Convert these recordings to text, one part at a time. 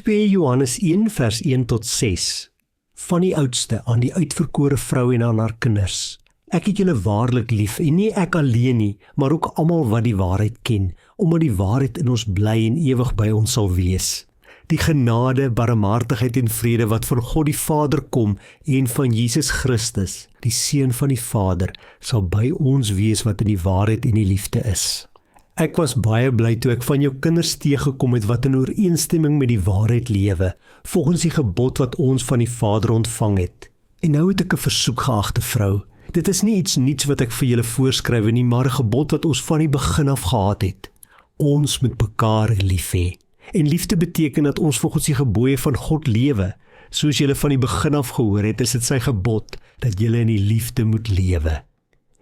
2 Johannes 1 vers 1 tot 6. Van die oudste aan die uitverkore vrou en aan haar kinders. Ek het julle waarlik lief, en nie ek alleen nie, maar ook almal wat die waarheid ken, omdat die waarheid in ons bly en ewig by ons sal wees. Die genade, barmhartigheid en vrede wat van God die Vader kom en van Jesus Christus, die Seun van die Vader, sal by ons wees wat in die waarheid en die liefde is. Ek was baie bly toe ek van jou kinders teëgekom het wat in ooreenstemming met die waarheid lewe, volgens die gebod wat ons van die Vader ontvang het. En nou het ek 'n versoek, geagte vrou. Dit is nie iets niets wat ek vir julle voorskryf nie, maar 'n gebod wat ons van die begin af gehad het. Ons moet mekaar lief hê. En liefde beteken dat ons volgens die gebooie van God lewe. Soos julle van die begin af gehoor het, is dit sy gebod dat julle in die liefde moet lewe.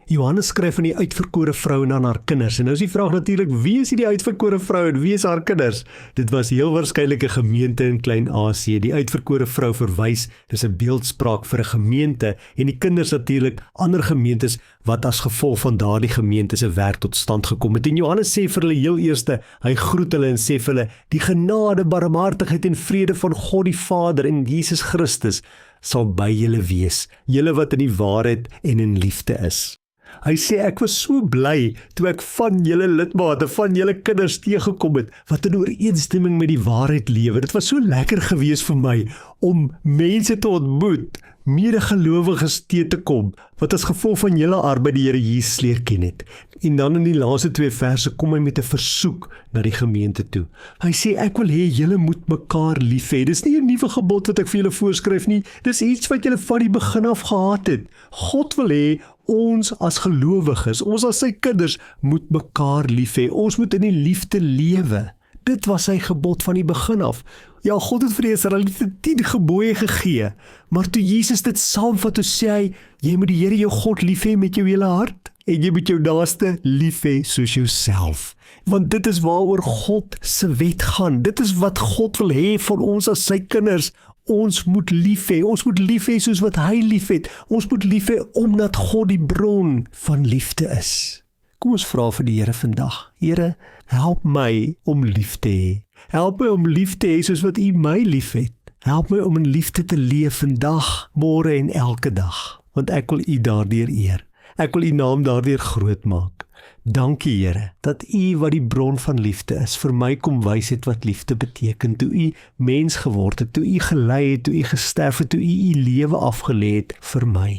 Johannes skryf van die uitverkore vrou en aan haar kinders. En nou is die vraag natuurlik, wie is die uitverkore vrou en wie is haar kinders? Dit was heel waarskynlik 'n gemeente in Klein-Asië. Die uitverkore vrou verwys, dis 'n beeldspraak vir 'n gemeente, en die kinders natuurlik ander gemeentes wat as gevolg van daardie gemeente se werk tot stand gekom het. En Johannes sê vir hulle heel eerste, hy groet hulle en sê vir hulle, die genade, barmhartigheid en vrede van God die Vader en Jesus Christus sal by julle wees, julle wat in die waarheid en in liefde is. Hy sê, ek was so bly toe ek van julle lidmate, van julle kinders teëgekom het, wat in ooreenstemming met die waarheid lewe. Dit was so lekker gewees vir my, om mense te ontmoet, medegelowiges teë te kom, wat as gevolg van julle arbeid die Here Jesus leer ken het. En dan in die laaste 2 verse kom hy met 'n versoek na die gemeente toe. Hy sê, ek wil hê julle moet mekaar lief hê. Dis nie 'n nuwe gebod wat ek vir julle voorskryf nie, dis iets wat julle van die begin af gehad het. God wil hê, ons as gelowiges, ons as sy kinders, moet mekaar lief hê. Ons moet in die liefde lewe. Dit was sy gebod van die begin af. Ja, God het vir die Israeliete 10 gebooie gegee, maar toe Jesus dit saamvat, toe sê hy, jy moet die Here jou God lief hê met jou hele hart, en jy moet jou naaste lief hê soos jouself. Want dit is waaroor God se wet gaan. Dit is wat God wil hê van ons as sy kinders. Ons moet lief hê. Ons moet lief hê soos wat hy lief het. Ons moet lief hê omdat God die bron van liefde is. Kom ons vra vir die Here vandag. Here, help my om lief te hê. Help my om lief te hê soos wat U my lief het. Help my om in liefde te leef vandag, môre en elke dag. Want ek wil U daardeur eer. Ek wil U naam daardeur groot maak. Dankie Here, dat U wat die bron van liefde is, vir my kom wys het wat liefde beteken, toe U mens geword het, toe U gelei het, toe U gesterf het, toe U lewe afgelê het vir my.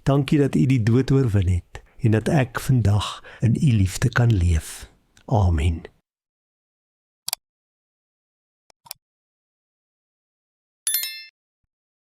Dankie dat U die dood oorwin het, en dat ek vandag in U liefde kan leef. Amen.